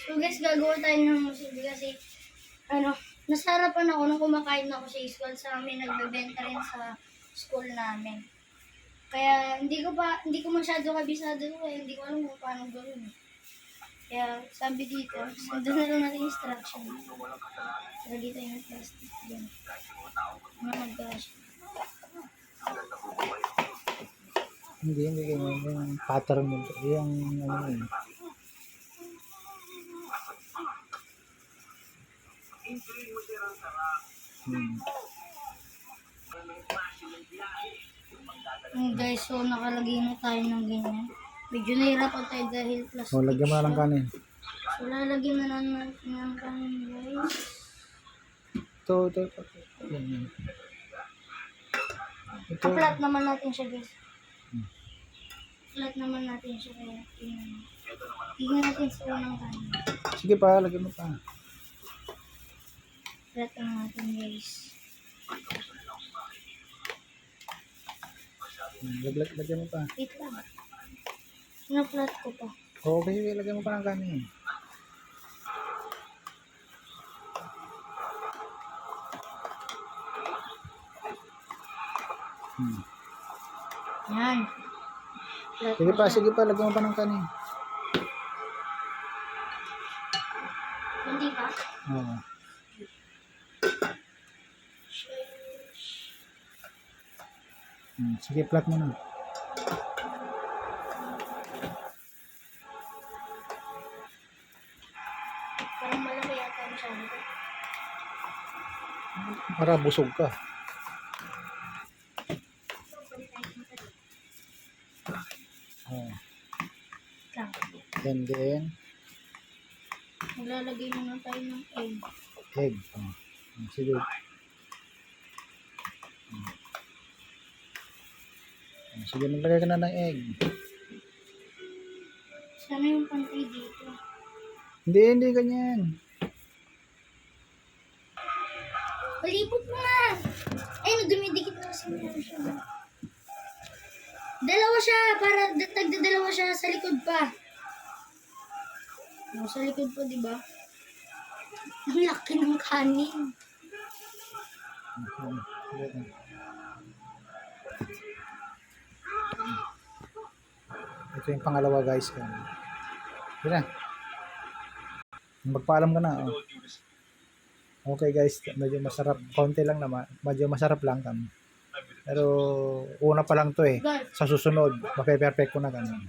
So guys, gagawa tayo ng musili kasi nasa harapan ako nung kumakain ako sa school sa amin, nagbebenta rin sa school namin. Kaya hindi ko masyado kabisado kaya hindi ko alam kung paano gawin. Kaya sabi dito, sundan na lang natin instruction. Lagi tayo ng plastic dyan. Mag-crash. Hindi ganyan. Yung pattern mo. Yung ano yun. Guys, so nakalagay na tayo ng ganyan. Medyo nahirapan tayo dahil plastic. So, lagyan mo na ng kanin. So, lalagyan na lang natin ng kanin, guys. Ito. Yan. Ito. Flat naman natin siya, guys. Flat naman natin siya, kaya tingnan natin sa unang kanin. Sige pa, lagyan mo pa. Flat naman natin, guys. Lagyan mo pa. Wait lang. Na-flat ko pa. Okay, lagyan mo pa ng kanin. Yan. Flat Sige pa, lagyan mo pa ng kanin. Hindi pa? Oo. Sige, flat mo na. Parang malaki yata masyado. Para busog ka. Oh. And then, Maglalagay muna tayo ng egg. egg. Oh. Sige. Sige, maglagay ka na ng egg. Sana yung pantay dito. Hindi ganyan. Palipot mo nga! Ayun, dumidikit na kasi siya. Dalawa siya, para tagdadalawa siya sa likod pa. No, sa likod pa, di ba? Ang laki ng kanin. Ito yung pangalawa, guys. Yun na. Magpaalam ka na. Oh. Okay, guys. Medyo masarap. Konti lang naman. Medyo masarap lang kami. Pero una pa lang to eh. Sa susunod, mape-perfect ko na ganun.